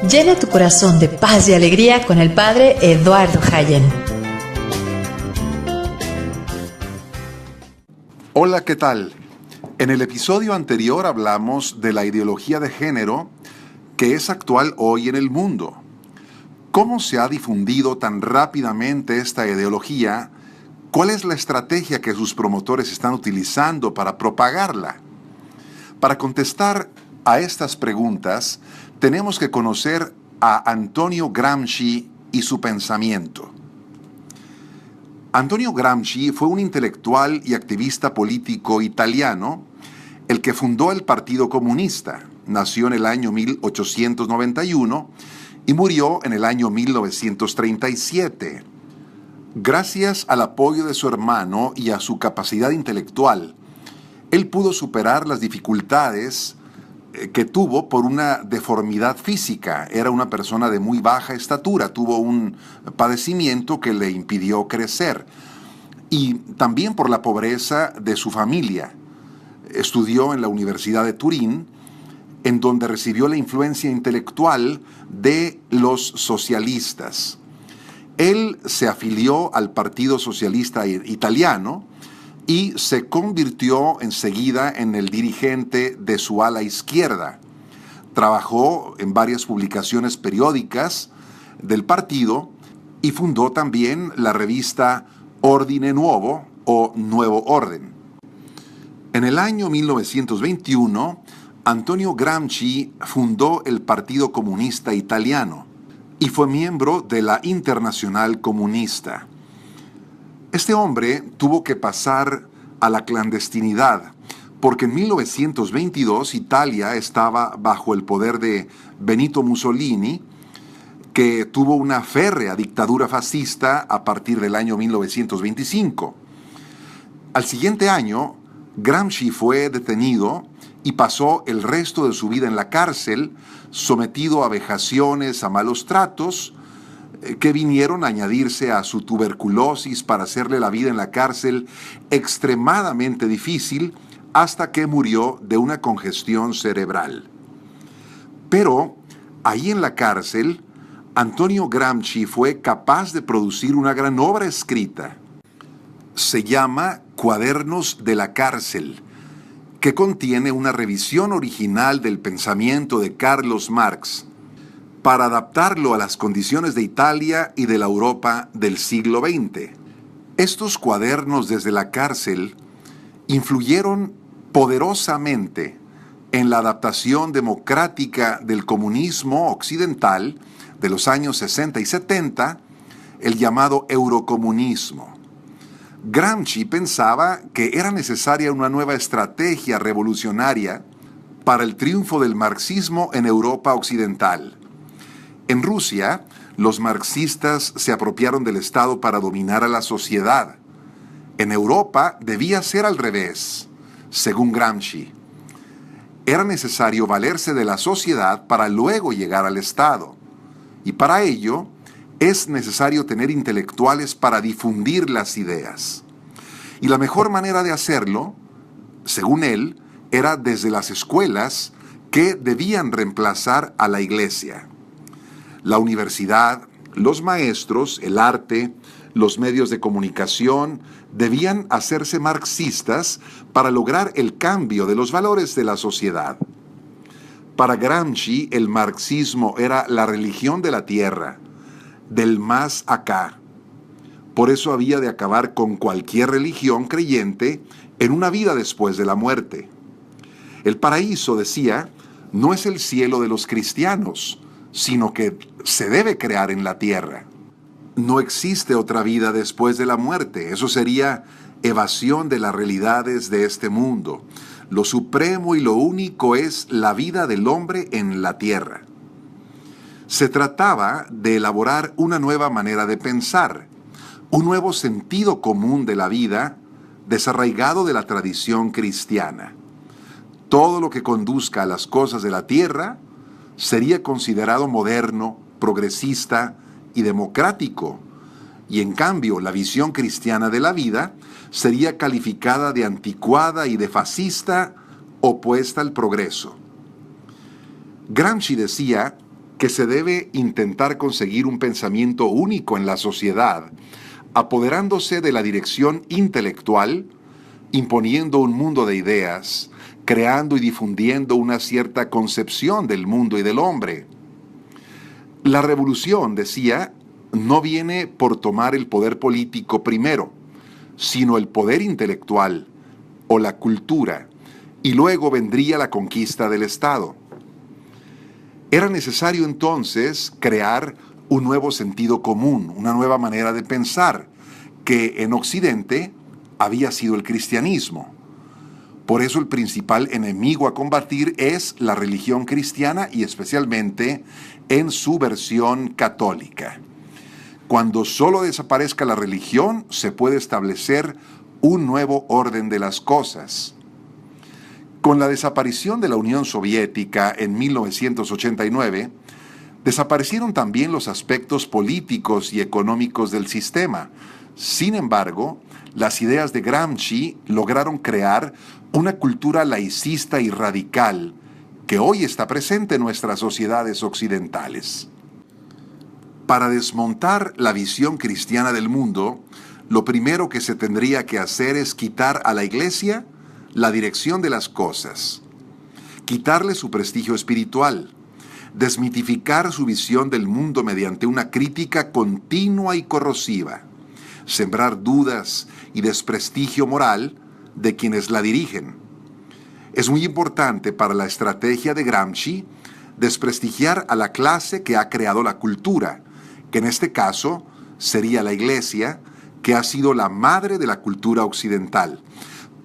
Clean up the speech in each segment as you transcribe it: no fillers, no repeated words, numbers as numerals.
Llena tu corazón de paz y alegría con el Padre Eduardo Hayen. Hola, ¿qué tal? En el episodio anterior hablamos de la ideología de género que es actual hoy en el mundo. ¿Cómo se ha difundido tan rápidamente esta ideología? ¿Cuál es la estrategia que sus promotores están utilizando para propagarla? Para contestar a estas preguntas, tenemos que conocer a Antonio Gramsci y su pensamiento. Antonio Gramsci fue un intelectual y activista político italiano, el que fundó el Partido Comunista. Nació en el año 1891 y murió en el año 1937. Gracias al apoyo de su hermano y a su capacidad intelectual, él pudo superar las dificultades que tuvo por una deformidad física. Era una persona de muy baja estatura, tuvo un padecimiento que le impidió crecer. Y también por la pobreza de su familia. Estudió en la Universidad de Turín, en donde recibió la influencia intelectual de los socialistas. Él se afilió al Partido Socialista Italiano y se convirtió enseguida en el dirigente de su ala izquierda. Trabajó en varias publicaciones periódicas del partido y fundó también la revista Ordine Nuovo o Nuevo Orden. En el año 1921, Antonio Gramsci fundó el Partido Comunista Italiano y fue miembro de la Internacional Comunista. Este hombre tuvo que pasar a la clandestinidad porque en 1922 Italia estaba bajo el poder de Benito Mussolini, que tuvo una férrea dictadura fascista a partir del año 1925. Al siguiente año, Gramsci fue detenido y pasó el resto de su vida en la cárcel, sometido a vejaciones, a malos tratos, que vinieron a añadirse a su tuberculosis para hacerle la vida en la cárcel extremadamente difícil hasta que murió de una congestión cerebral. Pero ahí en la cárcel, Antonio Gramsci fue capaz de producir una gran obra escrita. Se llama Cuadernos de la Cárcel, que contiene una revisión original del pensamiento de Carlos Marx, para adaptarlo a las condiciones de Italia y de la Europa del siglo XX. Estos cuadernos desde la cárcel influyeron poderosamente en la adaptación democrática del comunismo occidental de los años 60 y 70, el llamado eurocomunismo. Gramsci pensaba que era necesaria una nueva estrategia revolucionaria para el triunfo del marxismo en Europa occidental. En Rusia, los marxistas se apropiaron del Estado para dominar a la sociedad. En Europa debía ser al revés, según Gramsci. Era necesario valerse de la sociedad para luego llegar al Estado. Y para ello es necesario tener intelectuales para difundir las ideas. Y la mejor manera de hacerlo, según él, era desde las escuelas que debían reemplazar a la iglesia. La universidad, los maestros, el arte, los medios de comunicación debían hacerse marxistas para lograr el cambio de los valores de la sociedad. Para Gramsci, el marxismo era la religión de la tierra, del más acá. Por eso había de acabar con cualquier religión creyente en una vida después de la muerte. El paraíso, decía, no es el cielo de los cristianos, sino que se debe crear en la tierra. No existe otra vida después de la muerte. Eso sería evasión de las realidades de este mundo. Lo supremo y lo único es la vida del hombre en la tierra. Se trataba de elaborar una nueva manera de pensar, un nuevo sentido común de la vida, desarraigado de la tradición cristiana. Todo lo que conduzca a las cosas de la tierra sería considerado moderno, progresista y democrático, y en cambio la visión cristiana de la vida sería calificada de anticuada y de fascista, opuesta al progreso. Gramsci decía que se debe intentar conseguir un pensamiento único en la sociedad, apoderándose de la dirección intelectual, imponiendo un mundo de ideas, creando y difundiendo una cierta concepción del mundo y del hombre. La revolución, decía, no viene por tomar el poder político primero, sino el poder intelectual o la cultura, y luego vendría la conquista del Estado. Era necesario entonces crear un nuevo sentido común, una nueva manera de pensar, que en Occidente había sido el cristianismo. Por eso el principal enemigo a combatir es la religión cristiana y especialmente en su versión católica. Cuando solo desaparezca la religión, se puede establecer un nuevo orden de las cosas. Con la desaparición de la Unión Soviética en 1989, desaparecieron también los aspectos políticos y económicos del sistema. Sin embargo, las ideas de Gramsci lograron crear una cultura laicista y radical que hoy está presente en nuestras sociedades occidentales. Para desmontar la visión cristiana del mundo, lo primero que se tendría que hacer es quitar a la Iglesia la dirección de las cosas, quitarle su prestigio espiritual, desmitificar su visión del mundo mediante una crítica continua y corrosiva, sembrar dudas y desprestigio moral de quienes la dirigen. Es muy importante para la estrategia de Gramsci desprestigiar a la clase que ha creado la cultura, que en este caso sería la Iglesia, que ha sido la madre de la cultura occidental.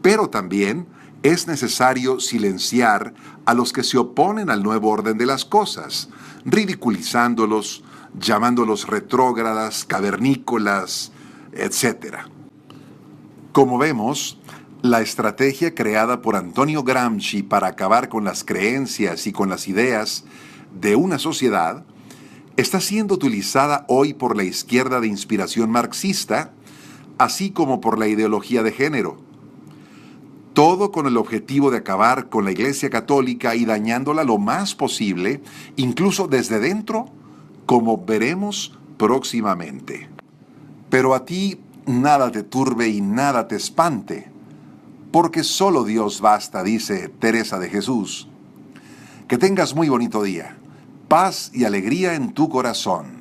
Pero también es necesario silenciar a los que se oponen al nuevo orden de las cosas, ridiculizándolos, llamándolos retrógradas, cavernícolas, etc. Como vemos, la estrategia creada por Antonio Gramsci para acabar con las creencias y con las ideas de una sociedad está siendo utilizada hoy por la izquierda de inspiración marxista, así como por la ideología de género. Todo con el objetivo de acabar con la Iglesia Católica y dañándola lo más posible, incluso desde dentro, como veremos próximamente. Pero a ti nada te turbe y nada te espante, porque solo Dios basta, dice Teresa de Jesús. Que tengas muy bonito día, paz y alegría en tu corazón.